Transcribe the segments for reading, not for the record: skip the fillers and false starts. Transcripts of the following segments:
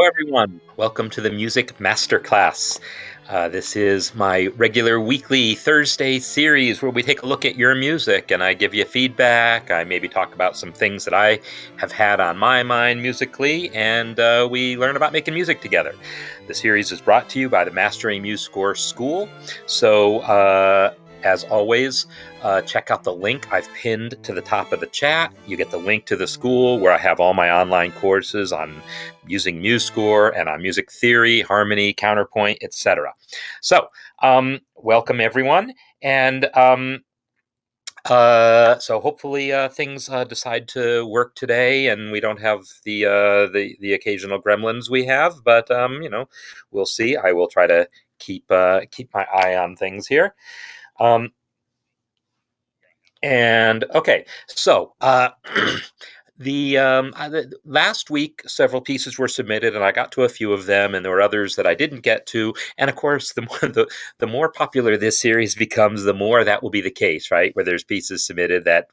everyone. Welcome to the Music Masterclass. This is my regular weekly Thursday series where we take a look at your music and I give you feedback. I maybe talk about some things that I have had on my mind musically, and we learn about making music together. The series is brought to you by the Mastering MuseScore School. So, as always, check out the link I've pinned to the top of the chat. You get the link to the school where I have all my online courses on using MuseScore and on music theory, harmony, counterpoint, etc. So, welcome everyone, and so hopefully things decide to work today, and we don't have the occasional gremlins we have. But we'll see. I will try to keep my eye on things here. And okay, so the last week several pieces were submitted, and I got to a few of them, and there were others that I didn't get to. And of course, the more popular this series becomes, the more that will be the case, right? Where there's pieces submitted that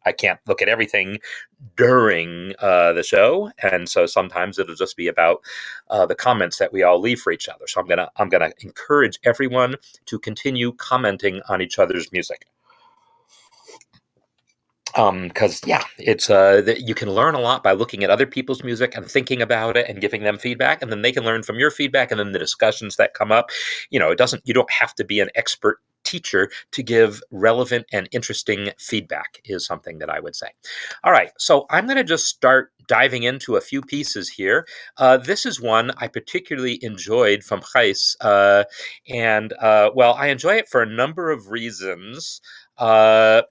I can't look at everything during the show, and so sometimes it'll just be about the comments that we all leave for each other. So I'm gonna encourage everyone to continue commenting on each other's music. Because it's you can learn a lot by looking at other people's music and thinking about it and giving them feedback, and then they can learn from your feedback, and then the discussions that come up. You don't have to be an expert teacher to give relevant and interesting feedback, is something that I would say. All right, so I'm going to just start diving into a few pieces here. This is one I particularly enjoyed from Gijs, and well, I enjoy it for a number of reasons. I'll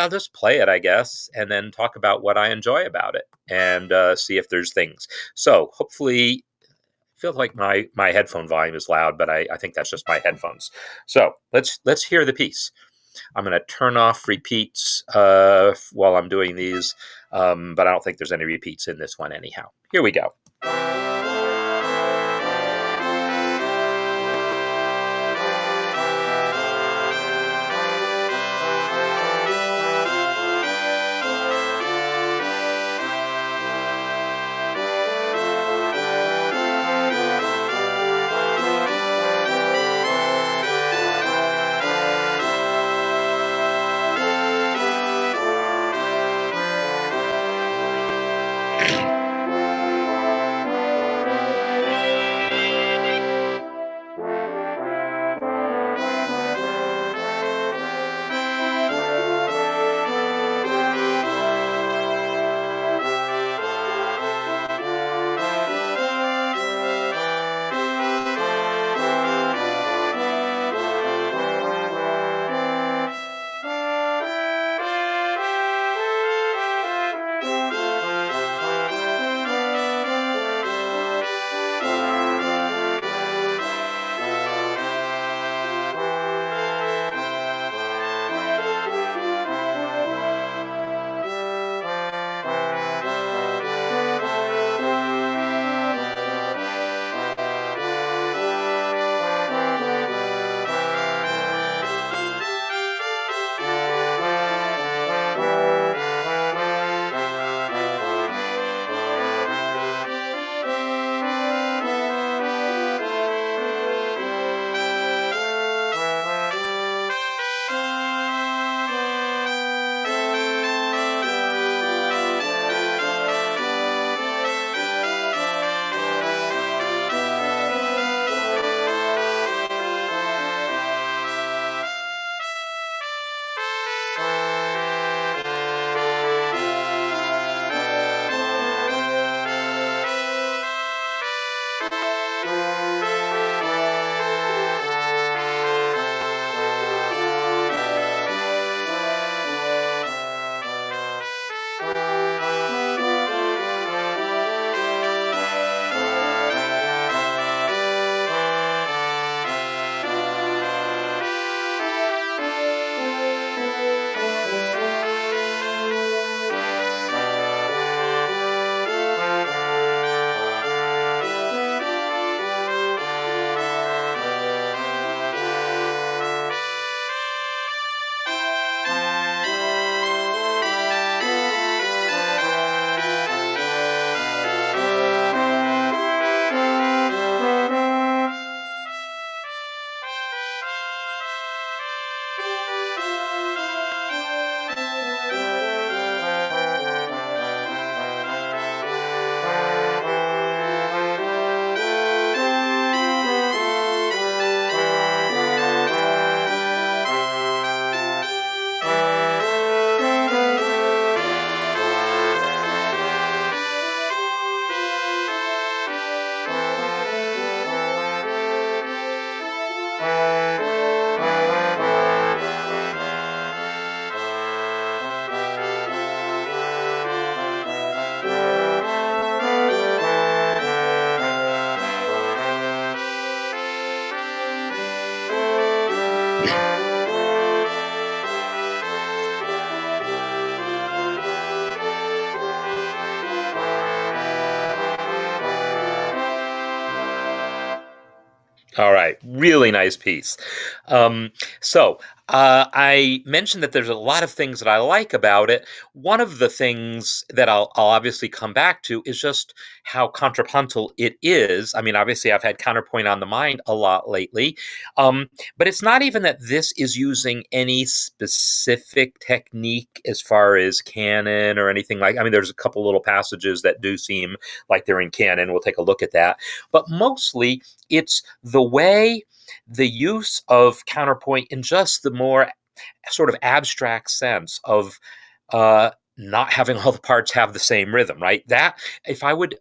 just play it, I guess, and then talk about what I enjoy about it, and see if there's things. So hopefully, I feel like my headphone volume is loud, but I think that's just my headphones. So let's hear the piece. I'm going to turn off repeats while I'm doing these, but I don't think there's any repeats in this one anyhow. Here we go. All right, really nice piece. Um, I mentioned that there's a lot of things that I like about it. One of the things that I'll obviously come back to is just how contrapuntal it is. I mean, obviously, I've had counterpoint on the mind a lot lately, um, but it's not even that this is using any specific technique as far as canon or anything like. I mean, there's a couple little passages that do seem like they're in canon. We'll take a look at that, but mostly it's the way the use of counterpoint in just the more sort of abstract sense of not having all the parts have the same rhythm, right? That if I would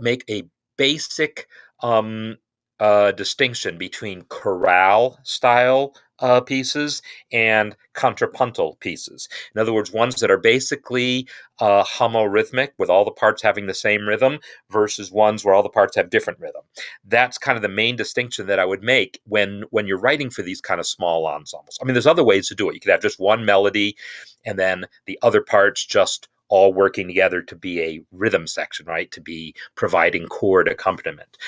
make a basic um, distinction between chorale style pieces and contrapuntal pieces. In other words, ones that are basically homorhythmic with all the parts having the same rhythm versus ones where all the parts have different rhythm. That's kind of the main distinction that I would make when you're writing for these kind of small ensembles. I mean, there's other ways to do it. You could have just one melody and then the other parts just all working together to be a rhythm section, right? To be providing chord accompaniment.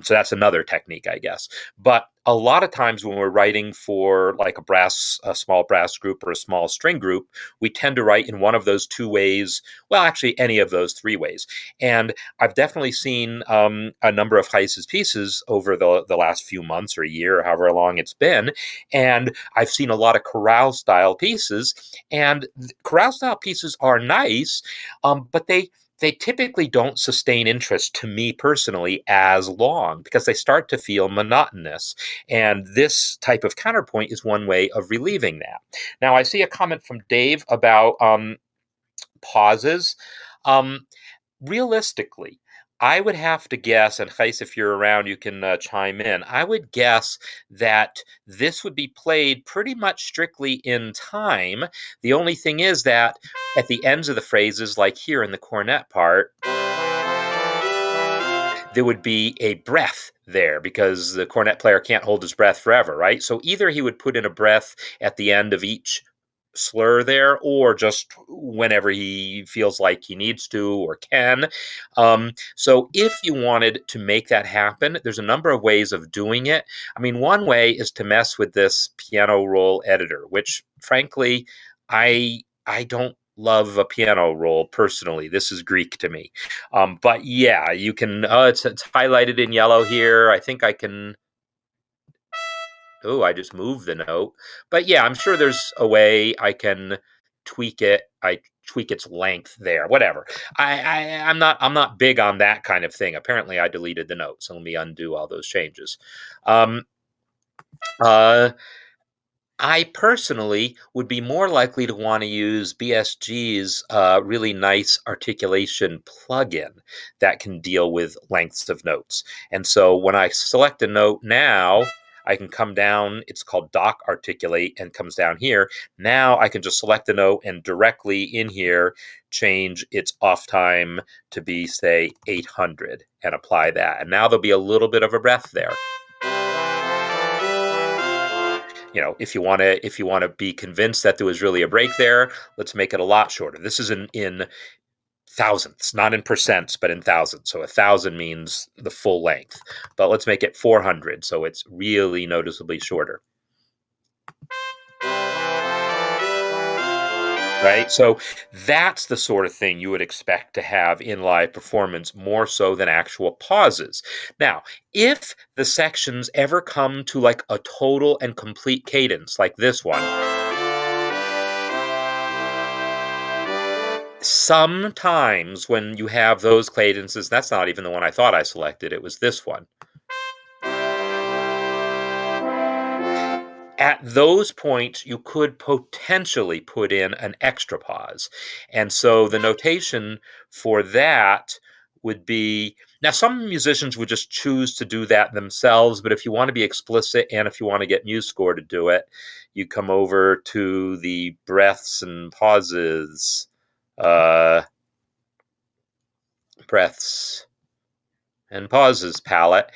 So that's another technique, I guess. But a lot of times when we're writing for like a small brass group or a small string group, we tend to write in one of those two ways. Well, actually, any of those three ways. And I've definitely seen a number of Heiss's pieces over the last few months or a year, or however long it's been. And I've seen a lot of chorale style pieces. And chorale style pieces are nice, but they typically don't sustain interest to me personally as long because they start to feel monotonous. And this type of counterpoint is one way of relieving that. Now, I see a comment from Dave about pauses. Um, Realistically, I would have to guess, and Gijs, if you're around, you can chime in. I would guess that this would be played pretty much strictly in time. The only thing is that at the ends of the phrases, like here in the cornet part, there would be a breath there because the cornet player can't hold his breath forever, right? So either he would put in a breath at the end of each slur there, or just whenever he feels like he needs to or can. So if you wanted to make that happen, there's a number of ways of doing it. I mean, one way is to mess with this piano roll editor, which frankly, I don't love a piano roll personally. This is Greek to me. But yeah, you can. It's highlighted in yellow here. I think I can. Oh, I just moved the note. But yeah, I'm sure there's a way I can tweak it. I tweak its length there. Whatever. I'm not big on that kind of thing. Apparently, I deleted the note, so let me undo all those changes. Um, uh, I personally would be more likely to want to use BSG's really nice articulation plugin that can deal with lengths of notes. And so when I select a note now, I can come down, it's called dock articulate and comes down here. Now I can just select a note and directly in here change its off time to be, say, 800 and apply that. And now there'll be a little bit of a breath there. If you want to be convinced that there was really a break there, let's make it a lot shorter. This is in thousandths, not in percents, but in thousands. So 1,000 means the full length. But let's make it 400, so it's really noticeably shorter. Right? So that's the sort of thing you would expect to have in live performance more so than actual pauses. Now, if the sections ever come to like a total and complete cadence, like this one, sometimes when you have those cadences, that's not even the one I thought I selected, it was this one. At those points, you could potentially put in an extra pause. And so the notation for that would be, now some musicians would just choose to do that themselves, but if you want to be explicit and if you want to get MuseScore to do it, you come over to the breaths and pauses, breaths and pauses palette,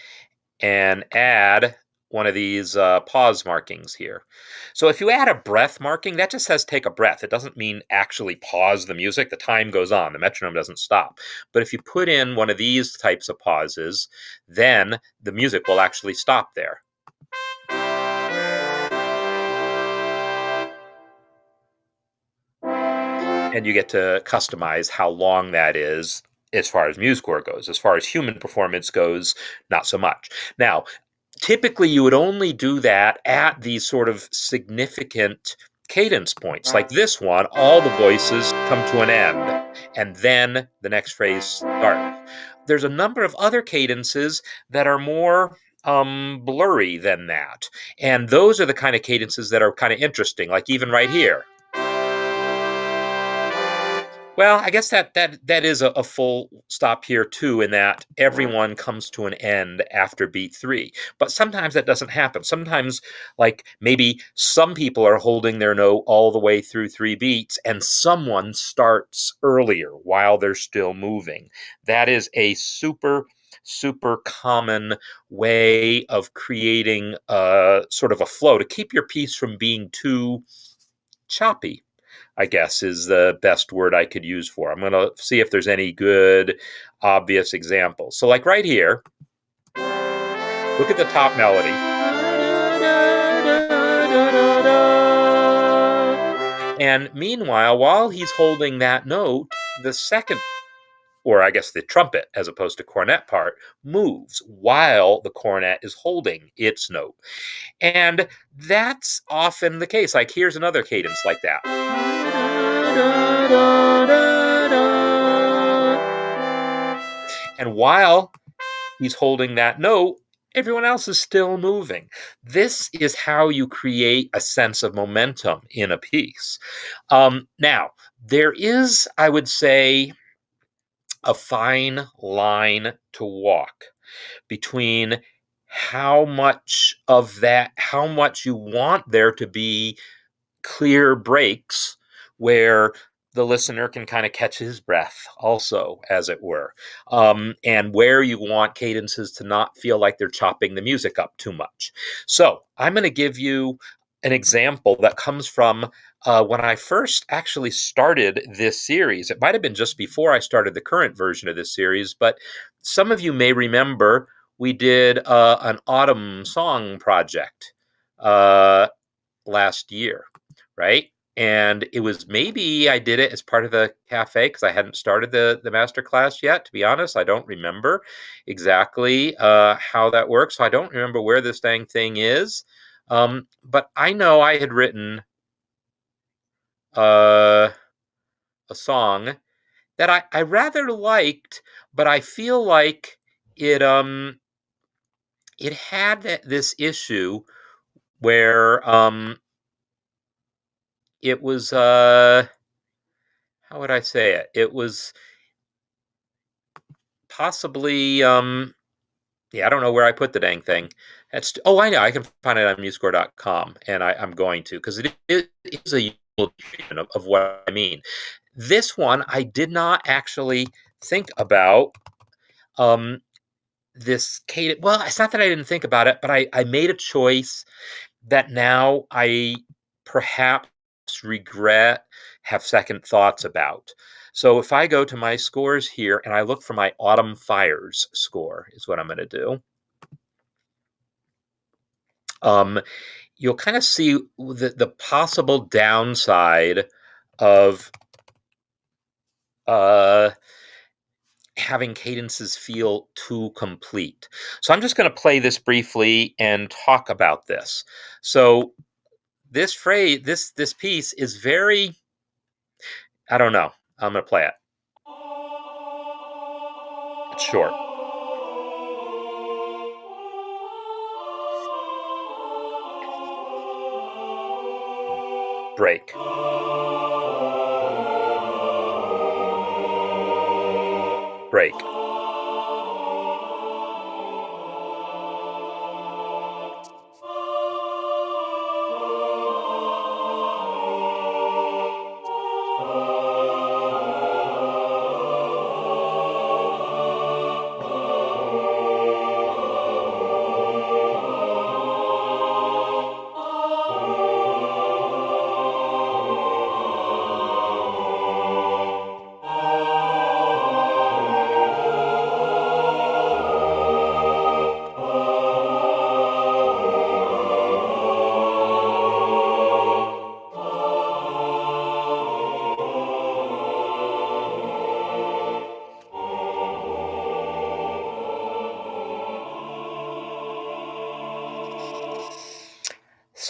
and add one of these pause markings here. So if you add a breath marking, that just says take a breath. It doesn't mean actually pause the music. The time goes on. The metronome doesn't stop. But if you put in one of these types of pauses, then the music will actually stop there. and you get to customize how long that is as far as MuseScore goes. As far as human performance goes, not so much. Now, typically you would only do that at these sort of significant cadence points. Like this one, all the voices come to an end, and then the next phrase starts. There's a number of other cadences that are more blurry than that. And those are the kind of cadences that are kind of interesting, like even right here. Well, I guess that is a full stop here too, in that everyone comes to an end after beat 3. But sometimes that doesn't happen. Sometimes, like maybe some people are holding their note all the way through 3 beats, and someone starts earlier while they're still moving. That is a super common way of creating sort of a flow to keep your piece from being too choppy, I guess, is the best word I could use for it. I'm going to see if there's any good, obvious examples. So, like right here, look at the top melody. And meanwhile, while he's holding that note, the second, or I guess the trumpet, as opposed to cornet part, moves while the cornet is holding its note. And that's often the case. Like here's another cadence like that. And while he's holding that note, everyone else is still moving. This is how you create a sense of momentum in a piece. Now, there is, I would say, a fine line to walk between how much you want there to be clear breaks where the listener can kind of catch his breath also, as it were, and where you want cadences to not feel like they're chopping the music up too much. So I'm going to give you an example that comes from when I first actually started this series. It might have been just before I started the current version of this series, but some of you may remember we did an autumn song project last year, right? And it was, maybe I did it as part of the cafe because I hadn't started the master class yet. To be honest, I don't remember exactly how that works. So I don't remember where this dang thing is. But I know I had written a song that I rather liked, but I feel like it had this issue where it was how would I say it? It was possibly yeah, I don't know where I put the dang thing. That's, oh, I know, I can find it on musescore.com, and I'm going to, because it is a useful description of what I mean. This one I did not actually think about this cadence. Well, it's not that I didn't think about it, but I made a choice that now I perhaps regret, have second thoughts about. So if I go to my scores here and I look for my Autumn Fires score, is what I'm going to do. You'll kind of see the possible downside of having cadences feel too complete. So I'm just going to play this briefly and talk about this. So this phrase, this piece is very, I don't know. I'm going to play it. It's short. Break. Break.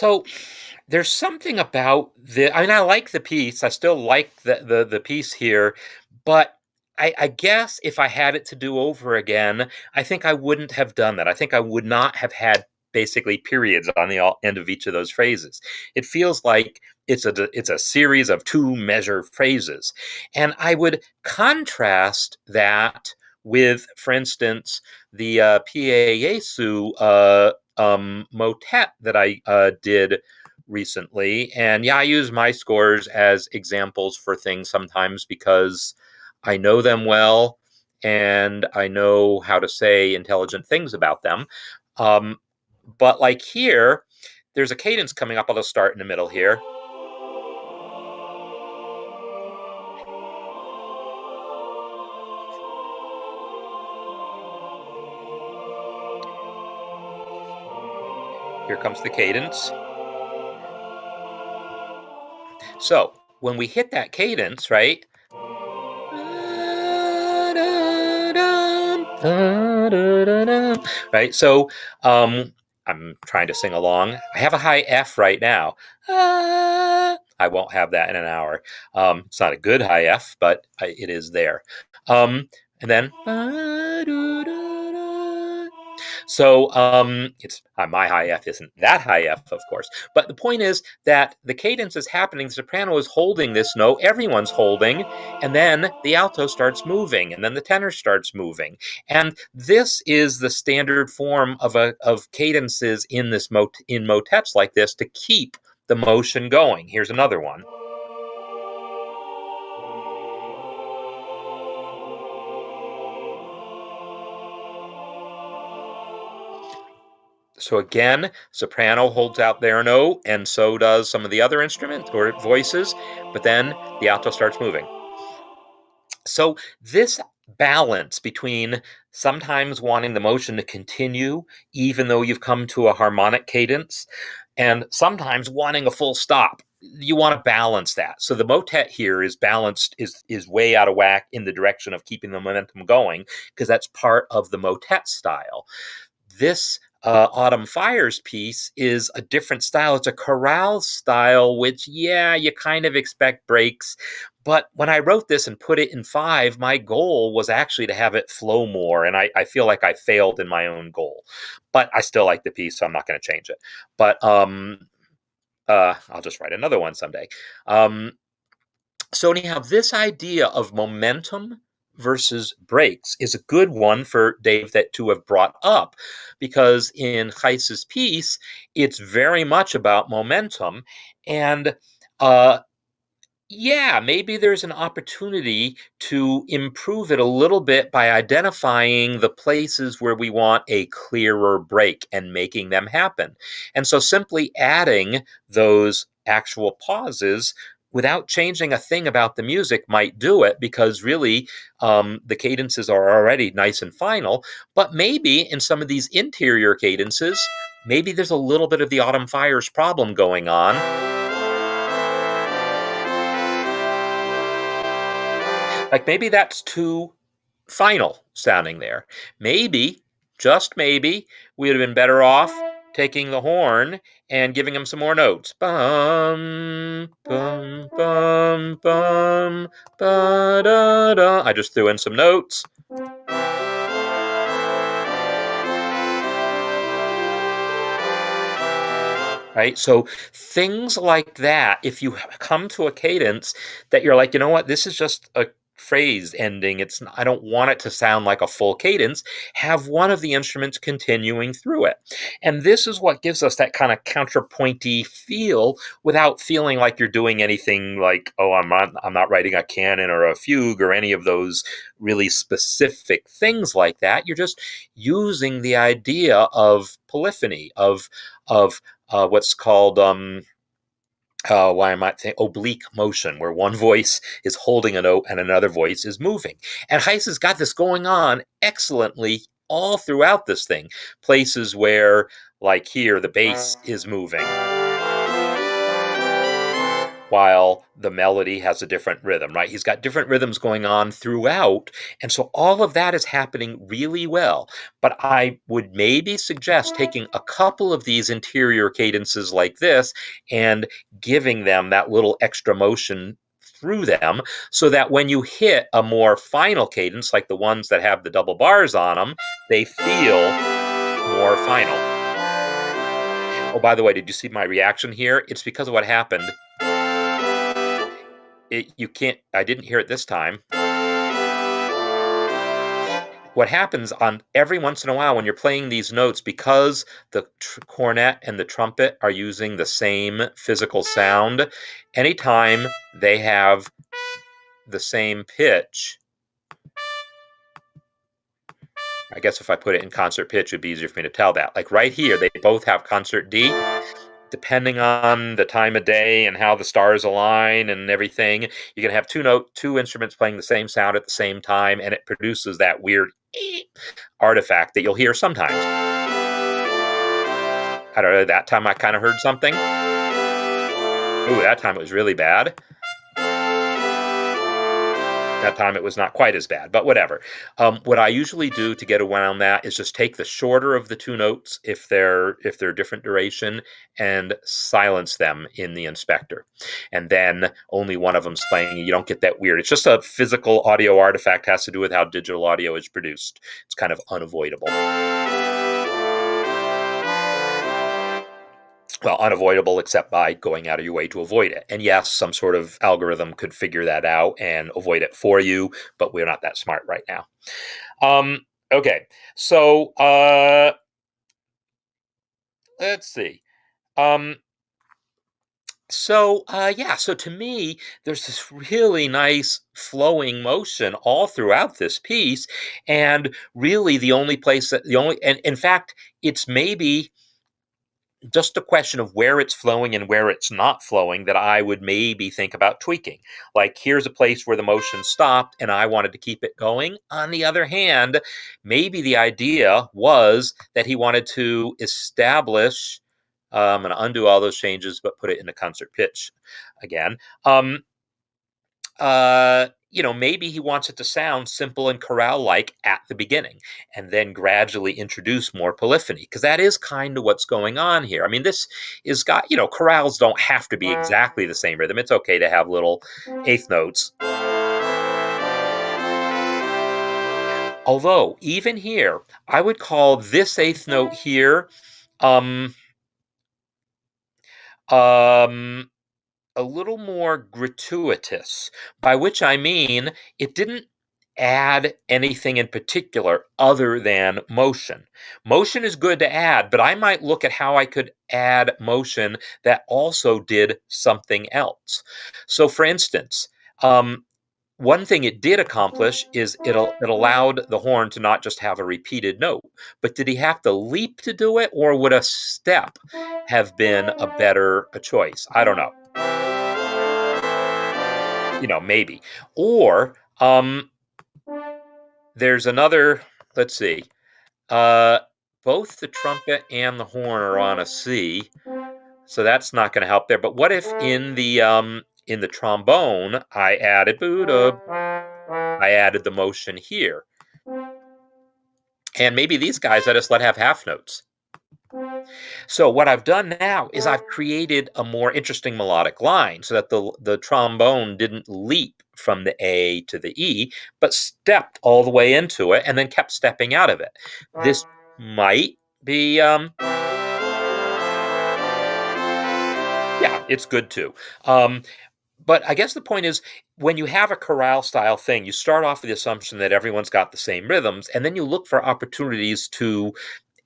So there's something about the. I mean, I like the piece. I still like the piece here, but I guess if I had it to do over again, I think I wouldn't have done that. I think I would not have had basically periods on the end of each of those phrases. It feels like it's a series of two measure phrases, and I would contrast that with, for instance, the Pieyesu motet that I did recently. And yeah, I use my scores as examples for things sometimes because I know them well and I know how to say intelligent things about them. Um, but like here, there's a cadence coming up. I'll just start in the middle here. Here comes the cadence. So when we hit that cadence, right? Right? So I'm trying to sing along. I have a high F right now. I won't have that in an hour. It's not a good high F, but it is there. And then so it's my high F isn't that high F, of course. But the point is that the cadence is happening. The soprano is holding this note. Everyone's holding, and then the alto starts moving, and then the tenor starts moving. And this is the standard form of cadences in in motets like this to keep the motion going. Here's another one. So again, soprano holds out their note, and so does some of the other instruments or voices, but then the alto starts moving. So this balance between sometimes wanting the motion to continue, even though you've come to a harmonic cadence, and sometimes wanting a full stop. You want to balance that. So the motet here is balanced, is way out of whack in the direction of keeping the momentum going, because that's part of the motet style. This Autumn Fires piece is a different style. It's a chorale style, which, yeah, you kind of expect breaks. But when I wrote this and put it in 5, my goal was actually to have it flow more. And I feel like I failed in my own goal. But I still like the piece, so I'm not going to change it. But I'll just write another one someday. So anyhow, this idea of momentum versus breaks is a good one for Dave to have brought up, because in Gijs's piece, it's very much about momentum. And yeah, maybe there's an opportunity to improve it a little bit by identifying the places where we want a clearer break and making them happen. And so simply adding those actual pauses without changing a thing about the music might do it, because really the cadences are already nice and final. But maybe in some of these interior cadences, maybe there's a little bit of the Autumn Fires problem going on. Like maybe that's too final sounding there. Maybe, just maybe, we would have been better off taking the horn and giving him some more notes. Bum, bum, bum, bum, ba, da, da. I just threw in some notes. Right? So things like that, if you come to a cadence that you're like, you know what, this is just a phrase ending, I don't want it to sound like a full cadence, have one of the instruments continuing through it. And this is what gives us that kind of counterpointy feel without feeling like you're doing anything like, oh, I'm not writing a canon or a fugue or any of those really specific things like that. You're just using the idea of polyphony, of what's called why am I saying oblique motion, where one voice is holding a note and another voice is moving. And Heiss has got this going on excellently all throughout this thing. Places where, like here, the bass is moving. while the melody has a different rhythm, right? He's got different rhythms going on throughout. And so all of that is happening really well. But I would maybe suggest taking a couple of these interior cadences like this and giving them that little extra motion through them so that when you hit a more final cadence, like the ones that have the double bars on them, they feel more final. Oh, by the way, did you see my reaction here? It's because of what happened. You can't, I didn't hear it this time. What happens on every once in a while when you're playing these notes, because the cornet and the trumpet are using the same physical sound, anytime they have the same pitch, I guess if I put it in concert pitch, it'd be easier for me to tell that. Like right here, they both have concert D. Depending on the time of day and how the stars align and everything, you're gonna have two instruments playing the same sound at the same time, and it produces that weird artifact that you'll hear sometimes. I don't know, that time I kind of heard something. Ooh, that time it was really bad. That time it was not quite as bad, but whatever. What I usually do to get around that is just take the shorter of the two notes if they're different duration and silence them in the inspector. And then only one of them's playing. You don't get that weird. It's just a physical audio artifact, has to do with how digital audio is produced. It's kind of unavoidable. Well, unavoidable except by going out of your way to avoid it. And yes, some sort of algorithm could figure that out and avoid it for you, but we're not that smart right now. Okay, so let's see. So to me, there's this really nice flowing motion all throughout this piece, and really and in fact, it's maybe just a question of where it's flowing and where it's not flowing that I would maybe think about tweaking. Like, here's a place where the motion stopped and I wanted to keep it going. On the other hand, maybe the idea was that he wanted to establish, I'm going to undo all those changes, but put it in a concert pitch again. Maybe he wants it to sound simple and chorale-like at the beginning, and then gradually introduce more polyphony, because that is kind of what's going on here. I mean, this is got, chorales don't have to be exactly the same rhythm. It's okay to have little eighth notes. Although, even here, I would call this eighth note here, a little more gratuitous, by which I mean it didn't add anything in particular other than motion. Motion is good to add, but I might look at how I could add motion that also did something else. So, for instance, one thing it did accomplish is it allowed the horn to not just have a repeated note, but did he have to leap to do it, or would a step have been a choice? I don't know. Maybe. Or there's another, let's see. Both the trumpet and the horn are on a C, so that's not going to help there. But what if in the trombone I added the motion here, and maybe these guys I just let have half notes. So what I've done now is I've created a more interesting melodic line so that the trombone didn't leap from the A to the E, but stepped all the way into it and then kept stepping out of it. This might be, yeah, it's good too. But I guess the point is, when you have a chorale style thing, you start off with the assumption that everyone's got the same rhythms, and then you look for opportunities to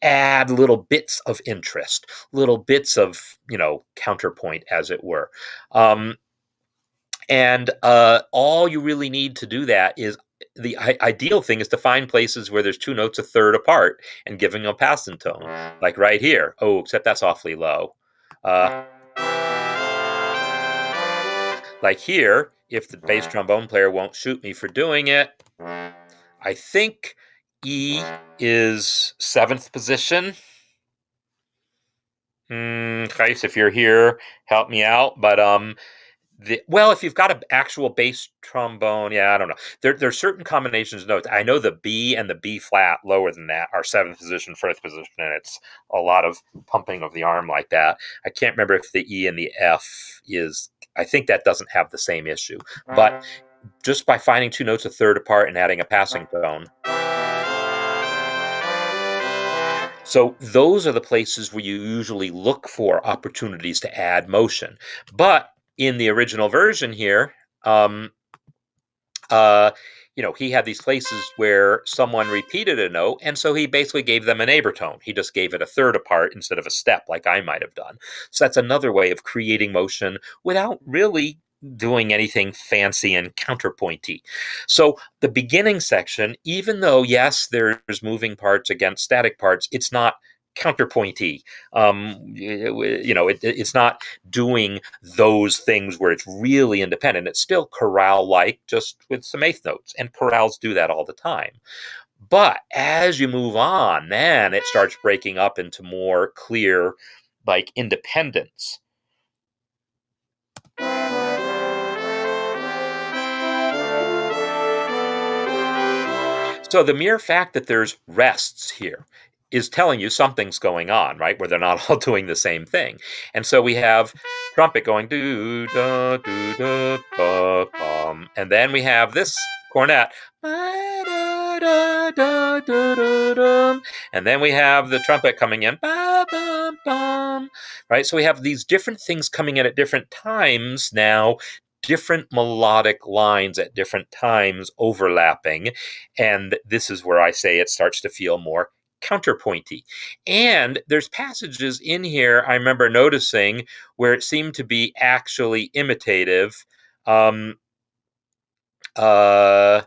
add little bits of interest, little bits of, counterpoint, as it were. And all you really need to do that is, the ideal thing is to find places where there's two notes a third apart and giving them a passing tone, like right here. Oh, except that's awfully low. Like here, if the bass trombone player won't shoot me for doing it, I think E is 7th position. Chais, if you're here, help me out. But Well, if you've got an actual bass trombone, yeah, I don't know. There's certain combinations of notes. I know the B and the B flat lower than that are seventh position, first position, and it's a lot of pumping of the arm like that. I can't remember if the E and the F is. I think that doesn't have the same issue. But just by finding two notes a third apart and adding a passing tone. So those are the places where you usually look for opportunities to add motion. But in the original version here, um, uh, he had these places where someone repeated a note, and so he basically gave them a neighbor tone. He just gave it a third apart instead of a step, like I might have done. So that's another way of creating motion without really doing anything fancy and counterpointy. So the beginning section, even though yes, there's moving parts against static parts, it's not counterpointy. It's not doing those things where it's really independent. It's still chorale-like, just with some eighth notes, and chorales do that all the time. But as you move on, then it starts breaking up into more clear, like, independence. So the mere fact that there's rests here is telling you something's going on, right? Where they're not all doing the same thing. And so we have trumpet going do da do da ba bum, and then we have this cornet, and then we have the trumpet coming in, ba bum bum, right? So we have these different things coming in at different times now, different melodic lines at different times overlapping. And this is where I say it starts to feel more counterpointy. And there's passages in here I remember noticing where it seemed to be actually imitative, um, uh,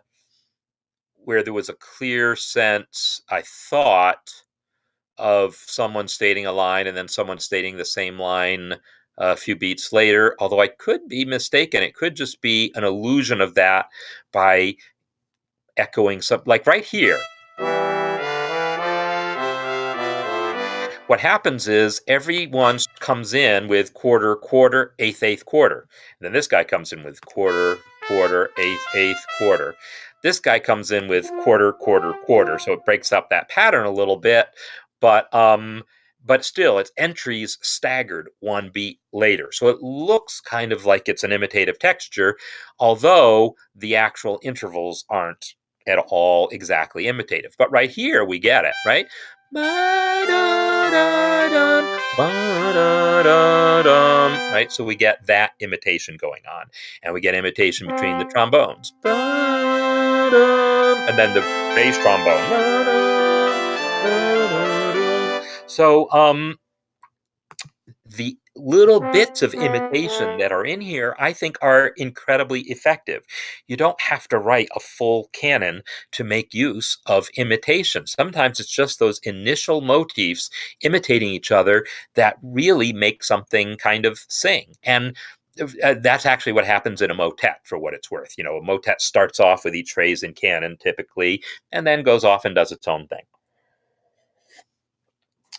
where there was a clear sense, I thought, of someone stating a line and then someone stating the same line a few beats later, although I could be mistaken. It could just be an illusion of that by echoing some, like right here. What happens is everyone comes in with quarter, quarter, eighth, eighth, quarter. And then this guy comes in with quarter, quarter, eighth, eighth, quarter. This guy comes in with quarter, quarter, quarter. So it breaks up that pattern a little bit, but still it's entries staggered one beat later. So it looks kind of like it's an imitative texture, although the actual intervals aren't at all exactly imitative. But right here we get it, right? Right, so we get that imitation going on, and we get imitation between the trombones, and then the bass trombone. So the little bits of imitation that are in here, I think, are incredibly effective. You don't have to write a full canon to make use of imitation. Sometimes it's just those initial motifs imitating each other that really make something kind of sing. And that's actually what happens in a motet, for what it's worth. A motet starts off with each phrase in canon, typically, and then goes off and does its own thing.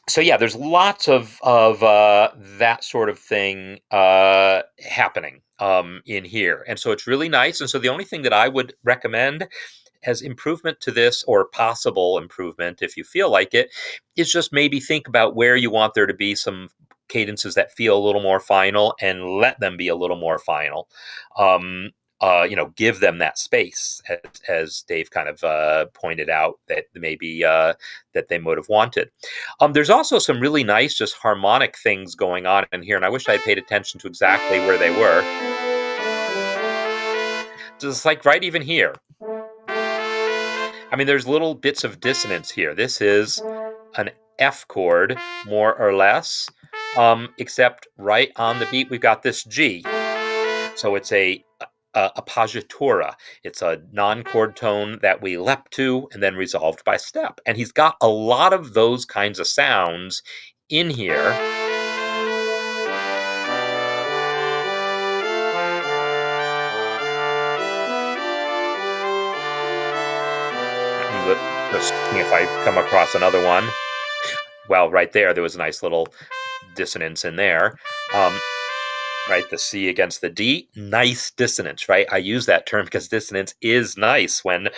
So yeah, there's lots of that sort of thing happening in here, and so it's really nice. And so the only thing that I would recommend as improvement to this, or possible improvement if you feel like it, is just maybe think about where you want there to be some cadences that feel a little more final, and let them be a little more final. Give them that space, as Dave kind of pointed out, that maybe that they would have wanted. There's also some really nice, just harmonic things going on in here, and I wish I had paid attention to exactly where they were. Just like right even here. I mean, there's little bits of dissonance here. This is an F chord, more or less, except right on the beat we've got this G. So it's a appoggiatura. It's a non-chord tone that we leapt to and then resolved by step. And he's got a lot of those kinds of sounds in here. Just seeing if I come across another one. Well, right there was a nice little dissonance in there. right? The C against the D, nice dissonance, right? I use that term because dissonance is nice when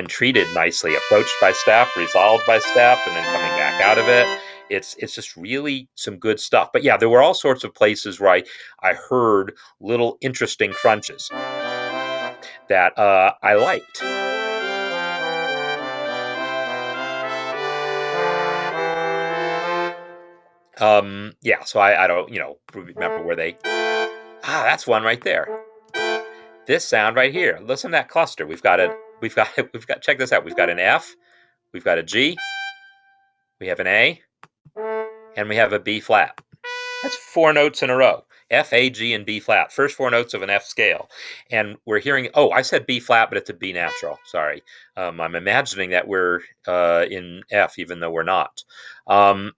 treated nicely, approached by step, resolved by step, and then coming back out of it. It's just really some good stuff. But yeah, there were all sorts of places where I heard little interesting crunches that I liked. Yeah, so I don't, remember where they. That's one right there. This sound right here. Listen to that cluster. We've got. Check this out. We've got an F, we've got a G, we have an A, and we have a B flat. That's four notes in a row. F, A, G, and B flat. First four notes of an F scale. And we're hearing, oh, I said B flat, but it's a B natural. Sorry. I'm imagining that we're in F, even though we're not. Um,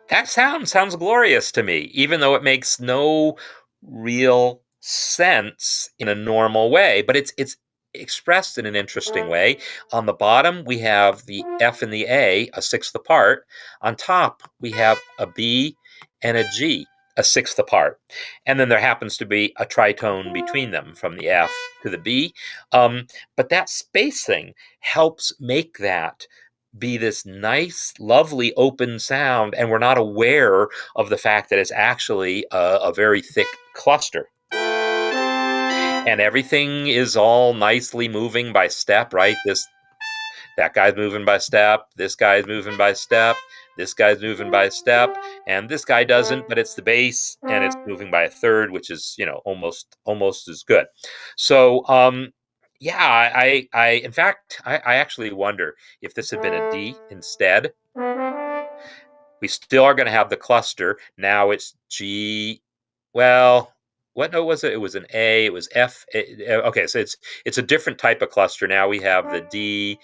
that sounds glorious to me, even though it makes no real sense in a normal way. But it's expressed in an interesting way. On the bottom, we have the F and the a sixth apart. On top, we have a B and a G, a sixth apart. And then there happens to be a tritone between them from the F to the B. But that spacing helps make that be this nice, lovely open sound, and we're not aware of the fact that it's actually a very thick cluster. And everything is all nicely moving by step, right? That guy's moving by step, this guy's moving by step, this guy's moving by step, and this guy doesn't, but it's the bass and it's moving by a third, which is, almost as good. So yeah, in fact, I actually wonder if this had been a D instead, we still are going to have the cluster. Now it's G. Well, what note was it? It was an A. It was F. Okay, so it's a different type of cluster. Now we have the D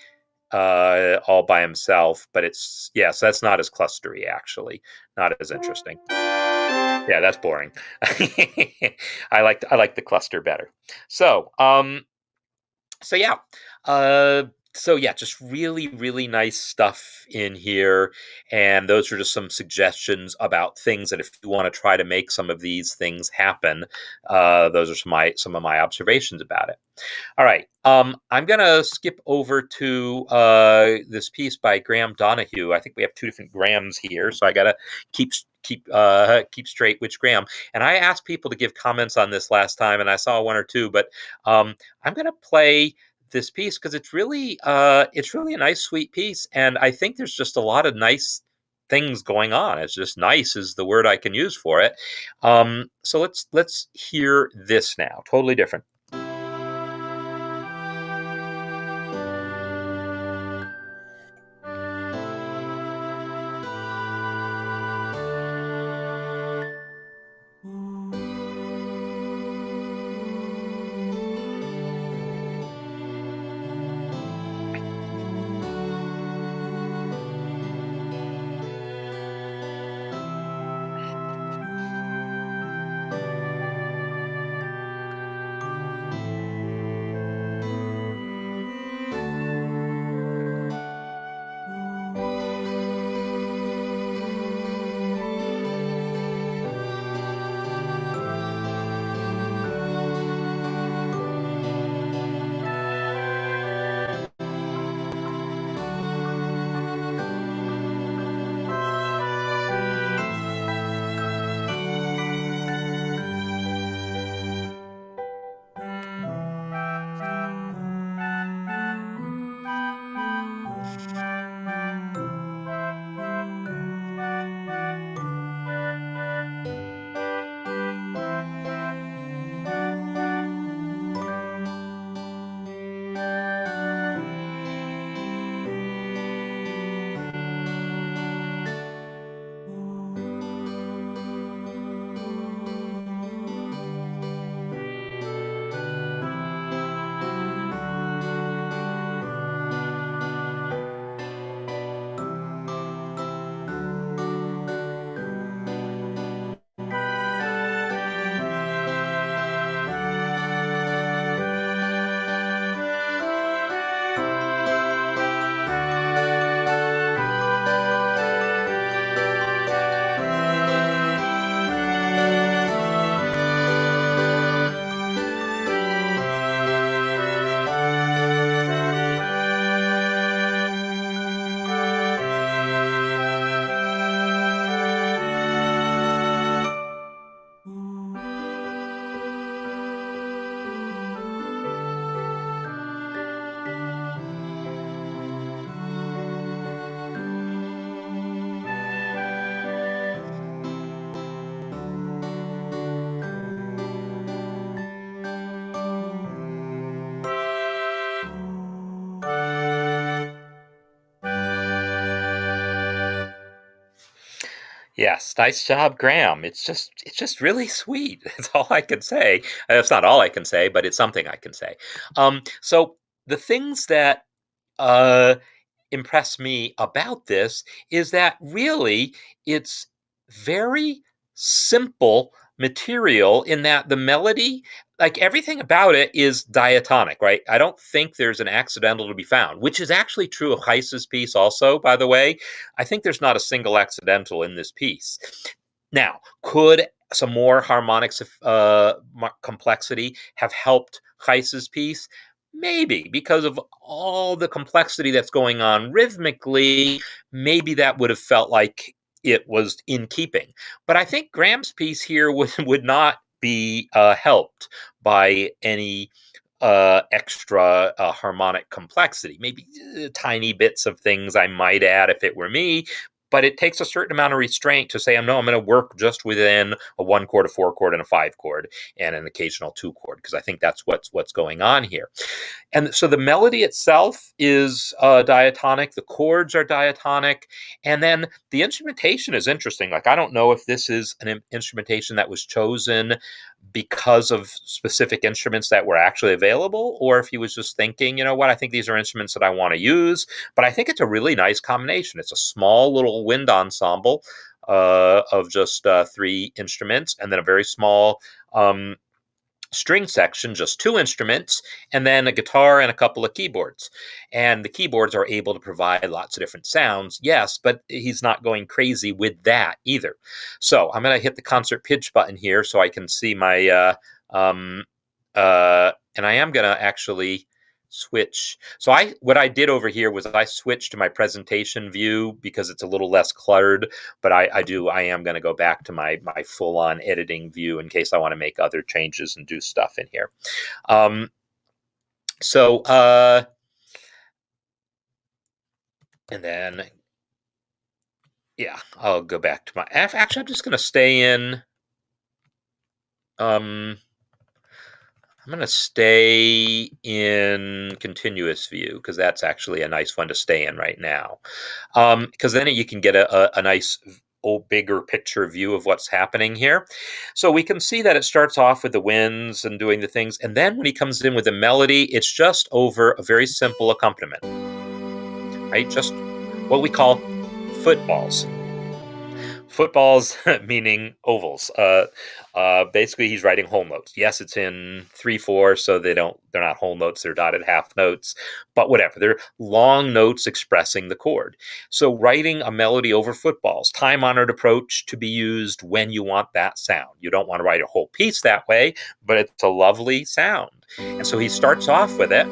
all by himself, but it's yeah. So that's not as clustery actually. Not as interesting. Yeah, that's boring. I like the cluster better. So so yeah uh so yeah, just really really nice stuff in here, and those are just some suggestions about things that if you want to try to make some of these things happen, those are some of my observations about it. All right. I'm gonna skip over to this piece by Graham Donahue. I think we have two different Grahams here, so I gotta keep straight which Graham. And I asked people to give comments on this last time, and I saw one or two, but I'm gonna play this piece because it's really a nice, sweet piece, and I think there's just a lot of nice things going on. It's just nice is the word I can use for it. So let's hear this now. Totally different. Yes, nice job, Graham. It's just really sweet. That's all I can say. That's not all I can say, but it's something I can say. So the things that uh, impress me about this is that really it's very simple material in that the melody, like everything about it, is diatonic, right? I don't think there's an accidental to be found, which is actually true of Heiss's piece also, by the way. I think there's not a single accidental in this piece. Now, could some more harmonics complexity have helped Heiss's piece? Maybe, because of all the complexity that's going on rhythmically, maybe that would have felt like it was in keeping. But I think Graham's piece here would not be helped by any extra harmonic complexity. Maybe tiny bits of things I might add if it were me, but it takes a certain amount of restraint to say, no, I'm going to work just within a 1 chord, a 4 chord, and a 5 chord, and an occasional 2 chord, because I think that's what's going on here. And so the melody itself is diatonic, the chords are diatonic, and then the instrumentation is interesting. Like, I don't know if this is an instrumentation that was chosen because of specific instruments that were actually available, or if he was just thinking, you know what, I think these are instruments that I want to use. But I think it's a really nice combination. It's a small little wind ensemble of just 3 instruments, and then a very small string section, just 2 instruments, and then a guitar and a couple of keyboards. And the keyboards are able to provide lots of different sounds, yes, but he's not going crazy with that either. So I'm going to hit the concert pitch button here so I can see my, and I am going to actually switch. So what I did over here was I switched to my presentation view because it's a little less cluttered, but I am going to go back to my full on editing view in case I want to make other changes and do stuff in here. Um, so and then yeah, I'll go back to my. Actually, I'm just going to stay in. I'm going to stay in continuous view because that's actually a nice one to stay in right now. Because then you can get a nice bigger picture view of what's happening here. So we can see that it starts off with the winds and doing the things. And then when he comes in with the melody, it's just over a very simple accompaniment, right? Just what we call footballs. Footballs meaning ovals. Basically, he's writing whole notes. Yes, it's in 3/4, so they're not whole notes; they're dotted half notes. But whatever, they're long notes expressing the chord. So writing a melody over footballs, time-honored approach to be used when you want that sound. You don't want to write a whole piece that way, but it's a lovely sound. And so he starts off with it.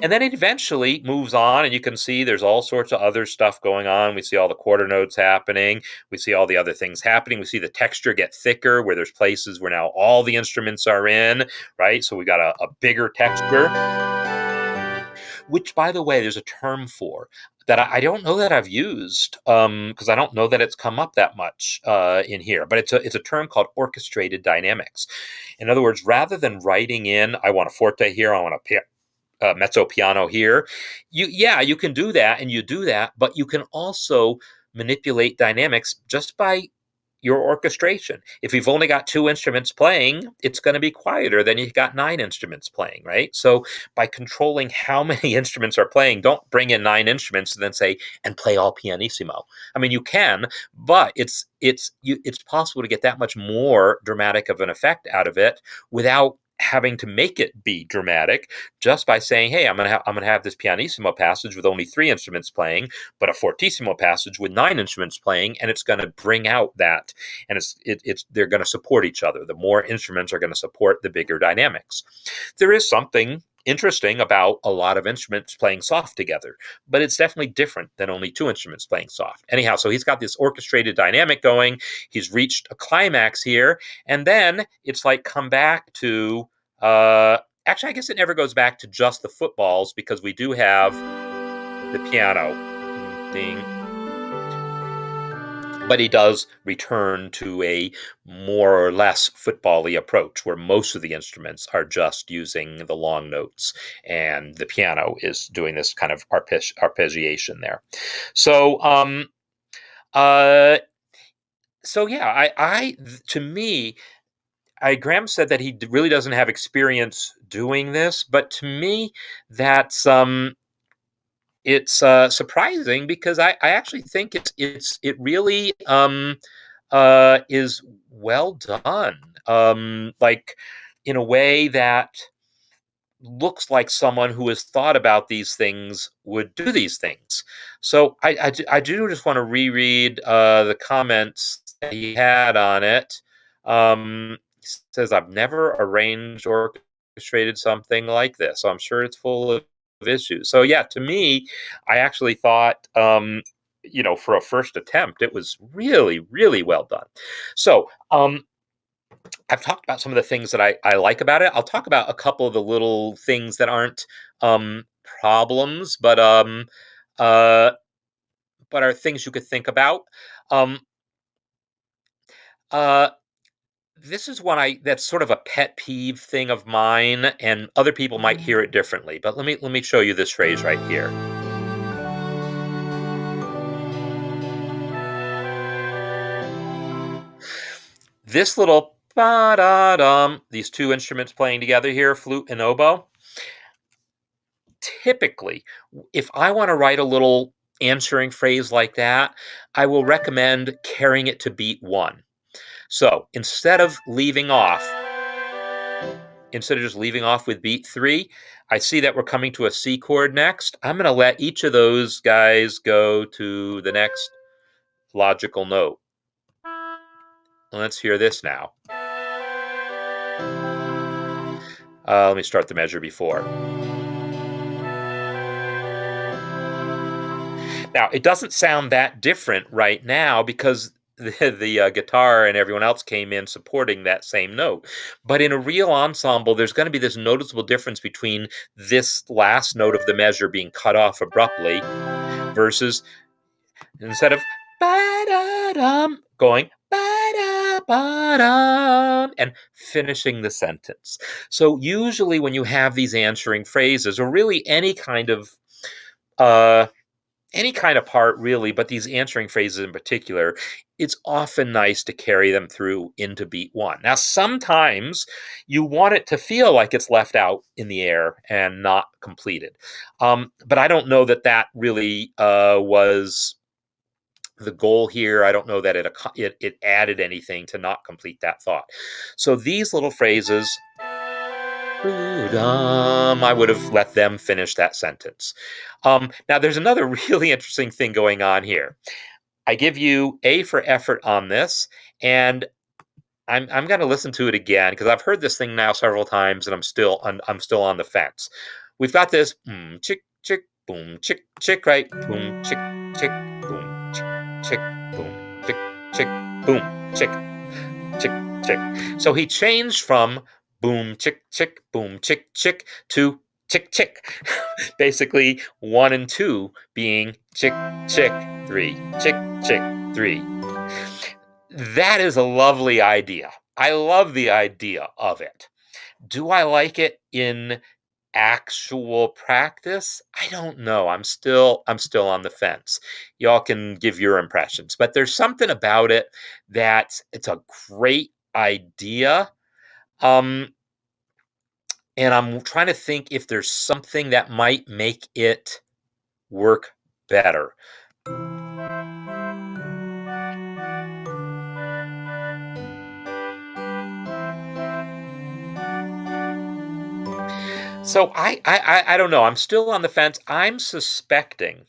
And then it eventually moves on, and you can see there's all sorts of other stuff going on. We see all the quarter notes happening. We see all the other things happening. We see the texture get thicker where there's places where now all the instruments are in, right? So we got a bigger texture, which, by the way, there's a term for that I don't know that I've used because I don't know that it's come up that much in here, but it's a term called orchestrated dynamics. In other words, rather than writing in, I want a forte here, I want a mezzo piano here. You can do that, and you do that, but you can also manipulate dynamics just by your orchestration. If you've only got 2 instruments playing, it's going to be quieter than you've got 9 instruments playing, right? So by controlling how many instruments are playing, don't bring in 9 instruments and then say and play all pianissimo. I mean, you can, but it's possible to get that much more dramatic of an effect out of it without having to make it be dramatic, just by saying, hey, I'm gonna have this pianissimo passage with only 3 instruments playing, but a fortissimo passage with 9 instruments playing, and it's going to bring out that, and they're going to support each other. The more instruments are going to support the bigger dynamics. There is something interesting about a lot of instruments playing soft together, but it's definitely different than only 2 instruments playing soft. Anyhow, so he's got this orchestrated dynamic going. He's reached a climax here, and then it's like come back to actually, I guess it never goes back to just the footballs because we do have the piano. Ding. But he does return to a more or less football-y approach where most of the instruments are just using the long notes and the piano is doing this kind of arpeggiation there. So So yeah, I to me, Graham said that he really doesn't have experience doing this, but to me, that's it's surprising because I actually think it really is well done, like in a way that looks like someone who has thought about these things would do these things. So I do just want to reread the comments that he had on it. He says, I've never arranged or orchestrated something like this, so I'm sure it's full of issues. So yeah, to me, I actually thought, for a first attempt, it was really, really well done. So I've talked about some of the things that I like about it. I'll talk about a couple of the little things that aren't problems, uh, but are things you could think about. Um, uh, this is one that's sort of a pet peeve thing of mine, and other people might hear it differently. But let me show you this phrase right here. This little ba da dum, these two instruments playing together here, flute and oboe. Typically, if I want to write a little answering phrase like that, I will recommend carrying it to beat one. So instead of just leaving off with beat three, I see that we're coming to a C chord next. I'm going to let each of those guys go to the next logical note. Let's hear this now. Let me start the measure before. Now, it doesn't sound that different right now because the guitar and everyone else came in supporting that same note. But in a real ensemble, there's going to be this noticeable difference between this last note of the measure being cut off abruptly versus instead of ba-da-dum, going ba-da-ba-dum and finishing the sentence. So usually when you have these answering phrases, or really uh, any kind of part really, but these answering phrases in particular, it's often nice to carry them through into beat one. Now, sometimes you want it to feel like it's left out in the air and not completed. But I don't know that really was the goal here. I don't know that it added anything to not complete that thought. So these little phrases, I would have let them finish that sentence. Now, there's another really interesting thing going on here. I give you A for effort on this, and I'm going to listen to it again because I've heard this thing now several times, and I'm still on the fence. We've got this chick chick boom chick chick, right? Boom chick chick boom chick chick boom chick chick boom chick chick chick. So he changed from boom chick chick boom chick chick to chick chick. Basically, one and two being chick chick three chick chick three. That is a lovely idea. I love the idea of it. Do I like it in actual practice? I don't know. I'm still on the fence. Y'all can give your impressions, but there's something about it that it's a great idea. Um, and I'm trying to think if there's something that might make it work better. So I don't know. I'm still on the fence. I'm suspecting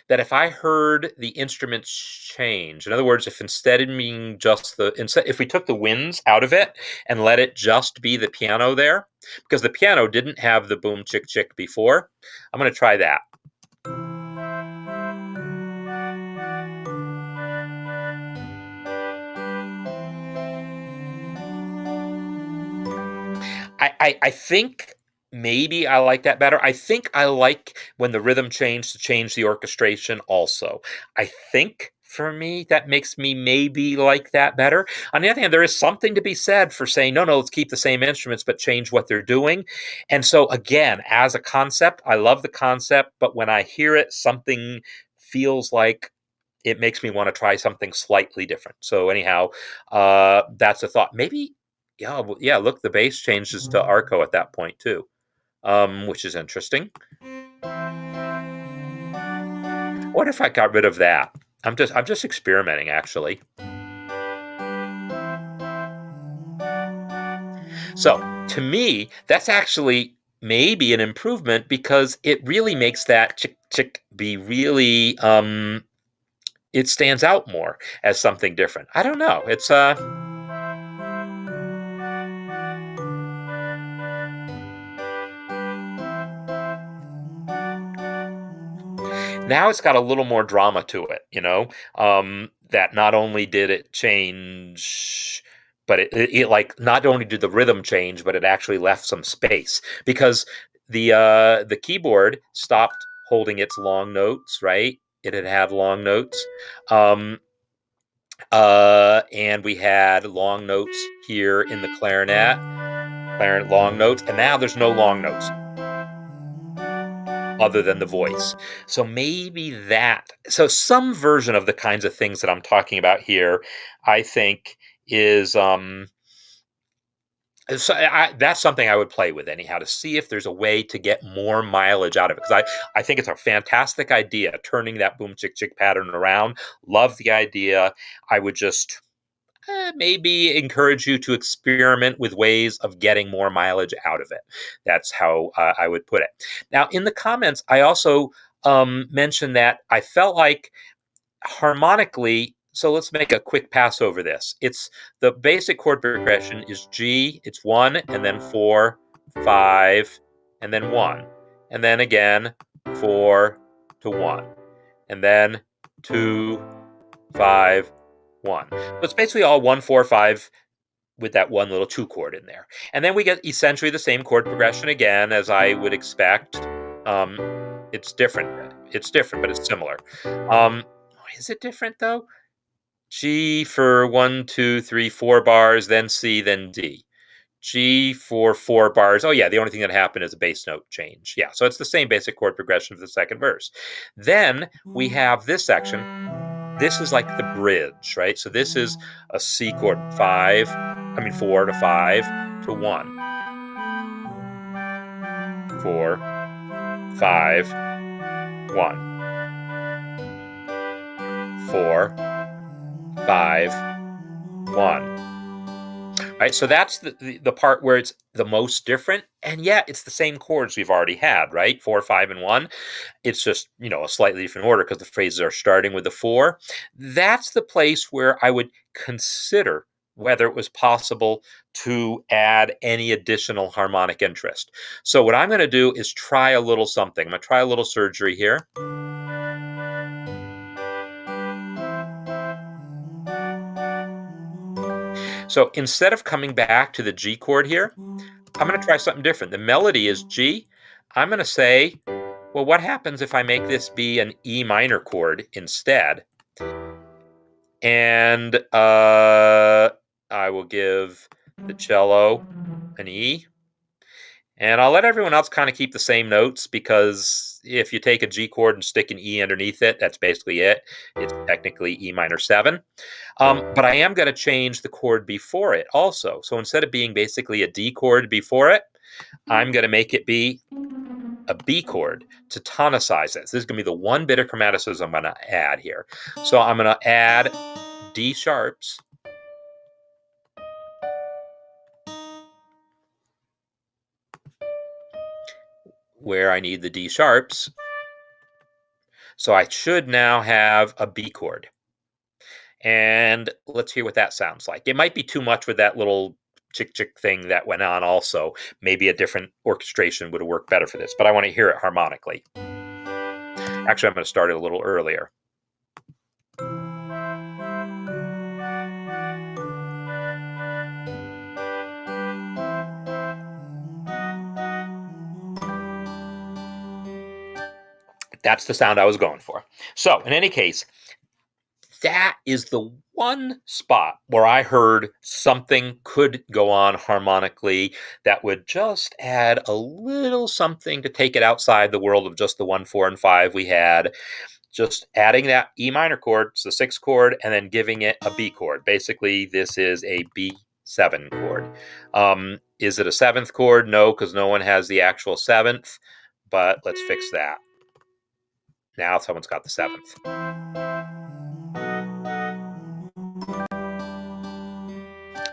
that if I heard the instruments change, in other words, if instead of being if we took the winds out of it and let it just be the piano there, because the piano didn't have the boom chick chick before, I'm going to try that. I think maybe I like that better. I think I like when the rhythm changed to change the orchestration also. I think for me that makes me maybe like that better. On the other hand, there is something to be said for saying, no, let's keep the same instruments but change what they're doing. And so again, as a concept, I love the concept, but when I hear it, something feels like it makes me want to try something slightly different. So anyhow, that's a thought. Maybe, yeah, yeah. Look, the bass changes to arco at that point too, which is interesting. What if I got rid of that? I'm just experimenting, actually. So to me, that's actually maybe an improvement because it really makes that chick chick be really it stands out more as something different. I don't know. It's now it's got a little more drama to it, that not only did it change, but it like not only did the rhythm change, but it actually left some space because the keyboard stopped holding its long notes, right? It had had long notes. Um, and we had long notes here in the clarinet long notes, and now there's no long notes other than the voice. So maybe so some version of the kinds of things that I'm talking about here, I think is so that's something I would play with anyhow to see if there's a way to get more mileage out of it because I think it's a fantastic idea turning that boom chick chick pattern around. Love the idea. I would just maybe encourage you to experiment with ways of getting more mileage out of it. That's how I would put it. Now, in the comments, I also mentioned that I felt like harmonically. So let's make a quick pass over this. It's the basic chord progression is G, it's 1, and then 4, 5, and then 1. And then again, 4 to 1. And then 2, 5, 1. So it's basically all 1, 4, 5 with that one little 2 chord in there. And then we get essentially the same chord progression again, as I would expect. It's different. It's different, but it's similar. Is it different though? G for 1, 2, 3, 4 bars, then C, then D. G for 4 bars. Oh yeah, the only thing that happened is a bass note change. Yeah, so it's the same basic chord progression for the second verse. Then we have this section. This is like the bridge, right? So this is a C chord, 4 to 5 to 1. 4, 5, 1. 4, 5, 1. Right, so that's the part where it's the most different, and yet it's the same chords we've already had, right? 4, 5, and 1. It's just, a slightly different order because the phrases are starting with the 4. That's the place where I would consider whether it was possible to add any additional harmonic interest. So what I'm going to do is try a little something. I'm going to try a little surgery here. So instead of coming back to the G chord here, I'm going to try something different. The melody is G. I'm going to say, well, what happens if I make this be an E minor chord instead? And I will give the cello an E. And I'll let everyone else kind of keep the same notes because if you take a G chord and stick an E underneath it, that's basically it. It's technically E minor 7. But I am going to change the chord before it also. So instead of being basically a D chord before it, I'm going to make it be a B chord to tonicize it. So this is going to be the one bit of chromaticism I'm going to add here. So I'm going to add D sharps. Where I need the D sharps. So I should now have a B chord. And let's hear what that sounds like. It might be too much with that little chick chick thing that went on also. Maybe a different orchestration would have worked better for this, but I want to hear it harmonically. Actually, I'm going to start it a little earlier. That's the sound I was going for. So in any case, that is the one spot where I heard something could go on harmonically that would just add a little something to take it outside the world of just the 1, 4, and 5 we had. just adding that E minor chord, it's the sixth chord, and then giving it a B chord. Basically, this is a B7 chord. Is it a seventh chord? No, because no one has the actual seventh, but let's fix that. Now someone's got the seventh.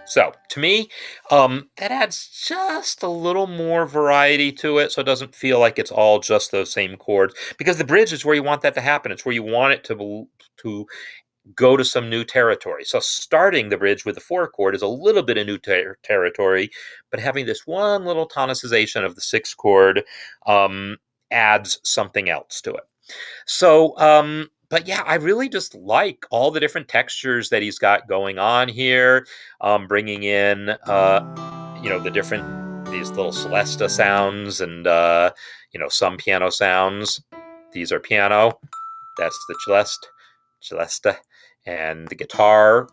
So to me, that adds just a little more variety to it, so it doesn't feel like it's all just those same chords. Because the bridge is where you want that to happen. It's where you want it to go to some new territory. So starting the bridge with the four chord is a little bit of new territory, but having this one little tonicization of the sixth chord adds something else to it. So, but yeah, I really just like all the different textures that he's got going on here, bringing in, the different, these little celesta sounds and, some piano sounds. These are piano. That's the celesta, and the guitar.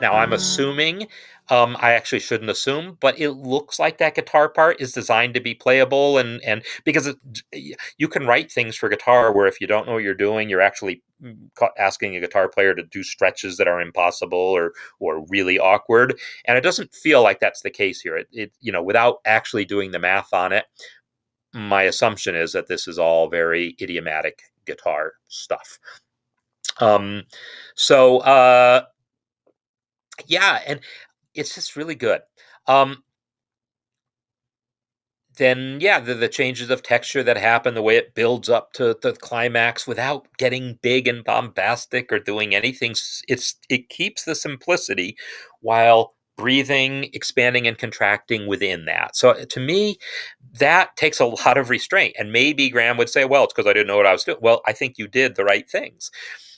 Now, I'm assuming, I actually shouldn't assume, but it looks like that guitar part is designed to be playable, and because you can write things for guitar where if you don't know what you're doing, you're actually asking a guitar player to do stretches that are impossible or really awkward, and it doesn't feel like that's the case here. Without actually doing the math on it, my assumption is that this is all very idiomatic guitar stuff. Um, so yeah, and it's just really good. Um, then yeah, the changes of texture that happen, the way it builds up to the climax without getting big and bombastic or doing anything. It keeps the simplicity while breathing, expanding, and contracting within that. So to me, that takes a lot of restraint. And maybe Graham would say, "Well, it's because I didn't know what I was doing." Well, I think you did the right things.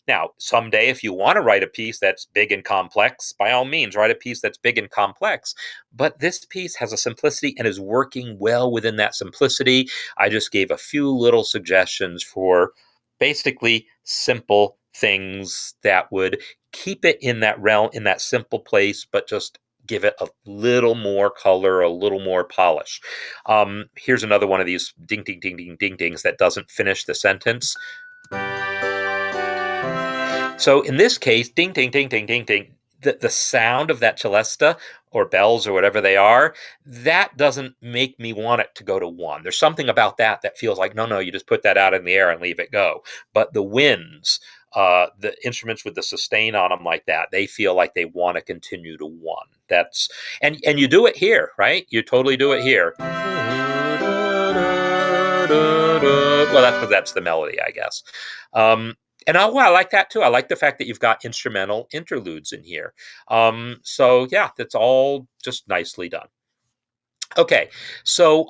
Now, someday, if you want to write a piece that's big and complex, by all means, write a piece that's big and complex. But this piece has a simplicity and is working well within that simplicity. I just gave a few little suggestions for basically simple things that would keep it in that realm, in that simple place, but just give it a little more color, a little more polish. Here's another one of these ding, ding, ding, ding, ding, dings that doesn't finish the sentence. So in this case, ding, ding, ding, ding, ding, ding, the sound of that celesta or bells or whatever they are, that doesn't make me want it to go to one. There's something about that feels like, no, you just put that out in the air and leave it go. But the winds, the instruments with the sustain on them like that, they feel like they want to continue to one. And you do it here, right? You totally do it here. Well, that's the melody, I guess. And I like that too. I like the fact that you've got instrumental interludes in here. So yeah, that's all just nicely done. Okay, so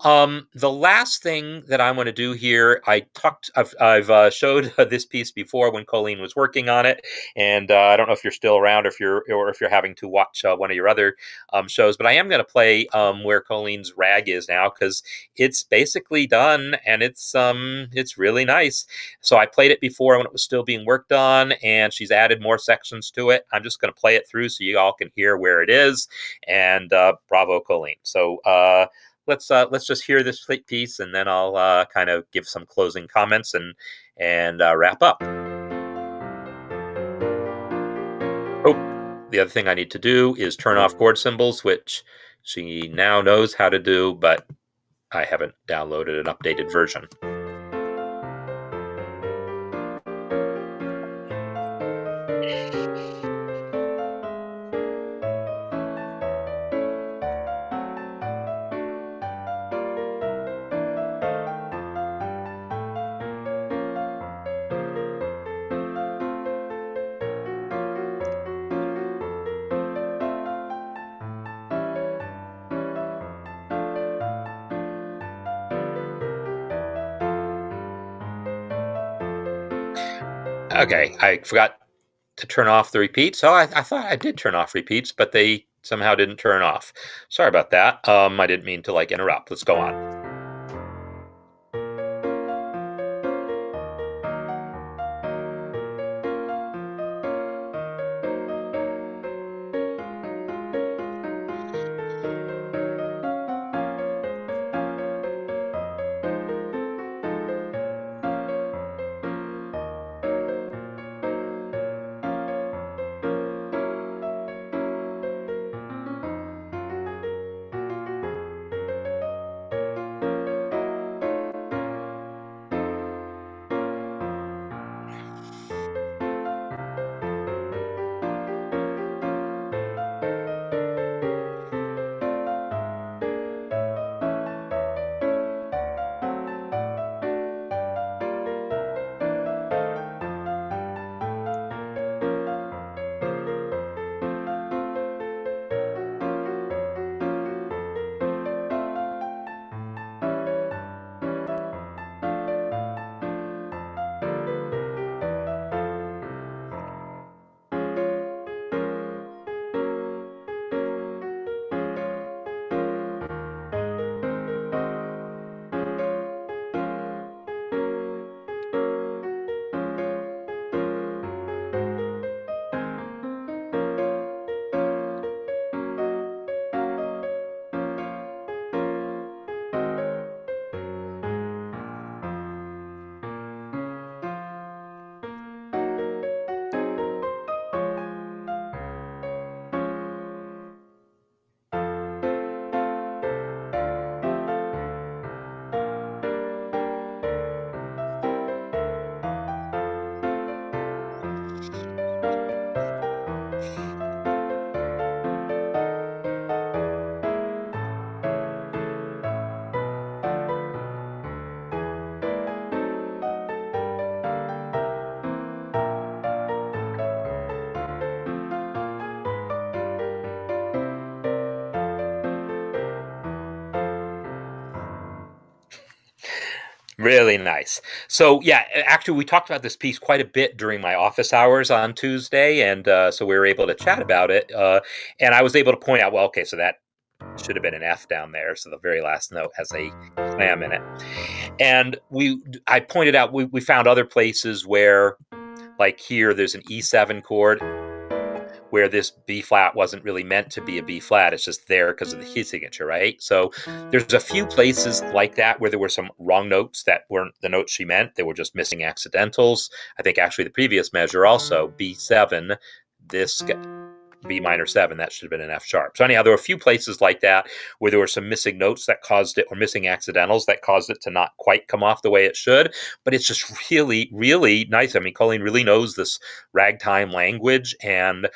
the last thing that I want to do here, I've showed this piece before when Colleen was working on it, and I don't know if you're still around, or if you're having to watch one of your other shows, but I am going to play where Colleen's rag is now because it's basically done and it's really nice. So I played it before when it was still being worked on, and she's added more sections to it. I'm just going to play it through so you all can hear where it is, and bravo, Colleen. So. Let's just hear this piece, and then I'll kind of give some closing comments and wrap up. Oh, the other thing I need to do is turn off chord symbols, which she now knows how to do, but I haven't downloaded an updated version. Okay, I forgot to turn off the repeats. So I thought I did turn off repeats, but they somehow didn't turn off. Sorry about that. I didn't mean to interrupt. Let's go on. Really nice. So yeah, actually, we talked about this piece quite a bit during my office hours on Tuesday, and so we were able to chat about it. And I was able to point out, well, okay, so that should have been an F down there. So the very last note has a clam in it. And I pointed out we found other places where, like here, there's an E7 chord where this B flat wasn't really meant to be a B flat. It's just there because of the key signature, right? So there's a few places like that where there were some wrong notes that weren't the notes she meant. They were just missing accidentals. I think actually the previous measure also, B7, this B minor 7, that should have been an F sharp. So anyhow, there were a few places like that where there were some missing notes that caused it, or missing accidentals that caused it to not quite come off the way it should. But it's just really, really nice. I mean, Colleen really knows this ragtime language, and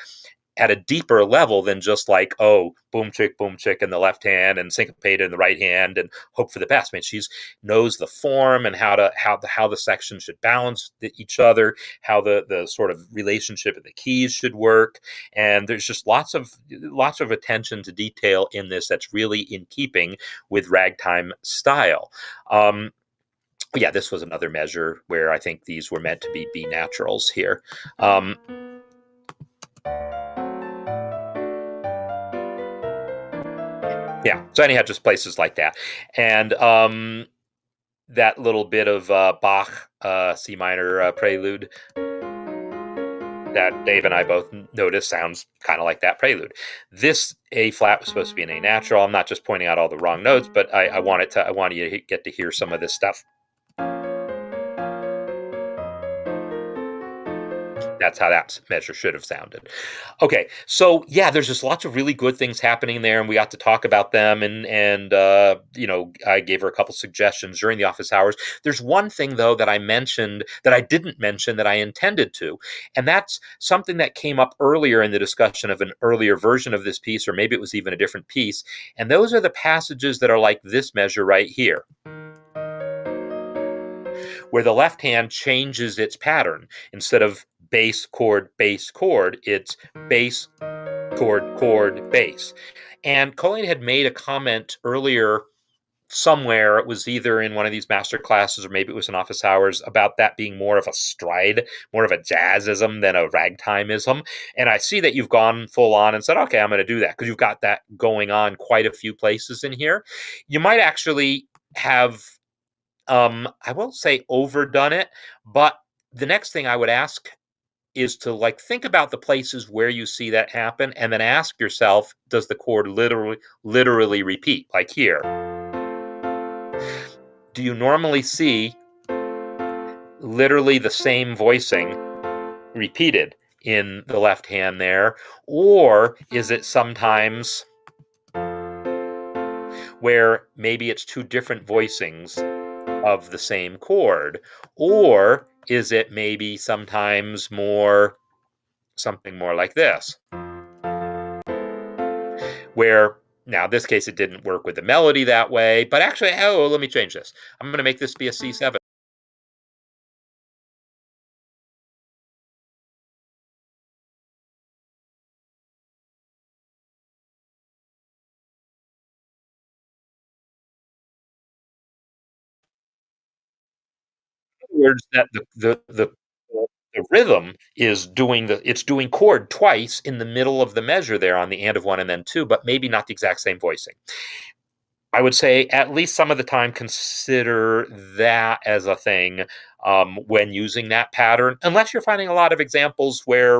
at a deeper level than just like, oh, boom chick in the left hand and syncopated in the right hand and hope for the best. I mean, she's knows the form and how the sections should balance each other, how the sort of relationship of the keys should work. And there's just lots of attention to detail in this that's really in keeping with ragtime style. Yeah, this was another measure where I think these were meant to be B naturals here. Yeah, so anyhow, just places like that. And that little bit of Bach C minor prelude that Dave and I both noticed sounds kind of like that prelude. This A flat was supposed to be an A natural. I'm not just pointing out all the wrong notes, but I want you to get to hear some of this stuff. That's how that measure should have sounded. Okay, so yeah, there's just lots of really good things happening there, and we got to talk about them, and I gave her a couple suggestions during the office hours. There's one thing though that I mentioned that I didn't mention that I intended to, and that's something that came up earlier in the discussion of an earlier version of this piece, or maybe it was even a different piece, and those are the passages that are like this measure right here, where the left hand changes its pattern. Instead of bass, chord, it's bass, chord, bass. And Colleen had made a comment earlier somewhere, it was either in one of these master classes or maybe it was in office hours, about that being more of a stride, more of a jazzism than a ragtimeism. And I see that you've gone full on and said, okay, I'm going to do that, because you've got that going on quite a few places in here. You might actually have I won't say overdone it, but the next thing I would ask is to like think about the places where you see that happen, and then ask yourself, does the chord literally repeat? Like here, do you normally see literally the same voicing repeated in the left hand there, or is it sometimes where maybe it's two different voicings of the same chord? Or is it maybe sometimes something more like this, where now in this case it didn't work with the melody that way, but actually, oh, let me change this. I'm going to make this be a C7. In other words, that the rhythm is doing chord twice in the middle of the measure there on the and of one and then two, but maybe not the exact same voicing. I would say at least some of the time consider that as a thing when using that pattern, unless you're finding a lot of examples where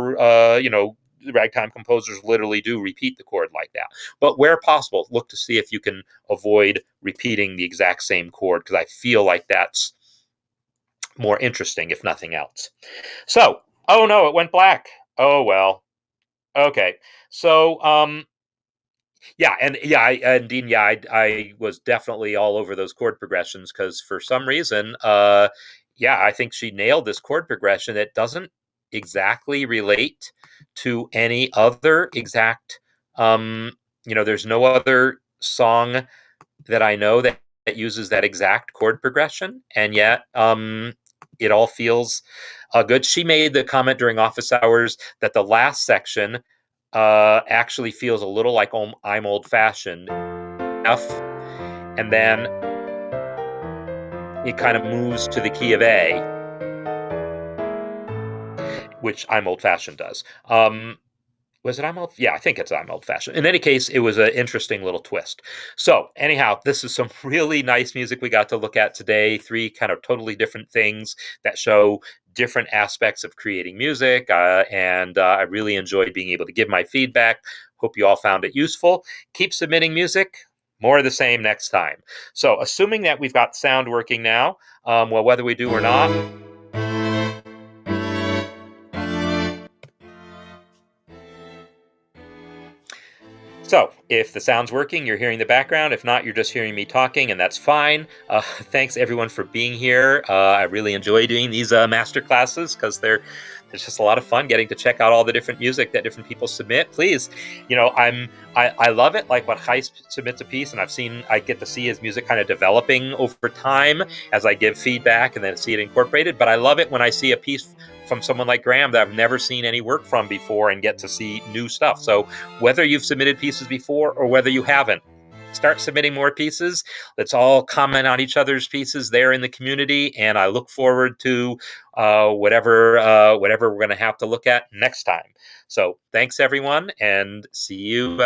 ragtime composers literally do repeat the chord like that. But where possible, look to see if you can avoid repeating the exact same chord, because I feel like that's more interesting, if nothing else. So, oh no, it went black. Oh well. Okay. So, and Dean, I was definitely all over those chord progressions, because for some reason, I think she nailed this chord progression. It doesn't exactly relate to any other exact, there's no other song that I know that uses that exact chord progression, and yet it all feels good. She made the comment during office hours that the last section actually feels a little like I'm old fashioned F, and then it kind of moves to the key of A, which I'm old fashioned does. Was it I'm old? Yeah, I think it's I'm old fashioned. In any case, it was an interesting little twist. So, anyhow, this is some really nice music we got to look at today. Three kind of totally different things that show different aspects of creating music. And I really enjoyed being able to give my feedback. Hope you all found it useful. Keep submitting music. More of the same next time. So, assuming that we've got sound working now, well, whether we do or not, so, if the sound's working, you're hearing the background. If not, you're just hearing me talking, and that's fine. Thanks everyone for being here. I really enjoy doing these master classes because there's just a lot of fun getting to check out all the different music that different people submit. Please, I love it. Like when Heist submits a piece, and I get to see his music kind of developing over time as I give feedback and then see it incorporated. But I love it when I see a piece from someone like Graham that I've never seen any work from before and get to see new stuff. So whether you've submitted pieces before or whether you haven't, start submitting more pieces. Let's all comment on each other's pieces there in the community, and I look forward to whatever we're going to have to look at next time. So thanks everyone, and see you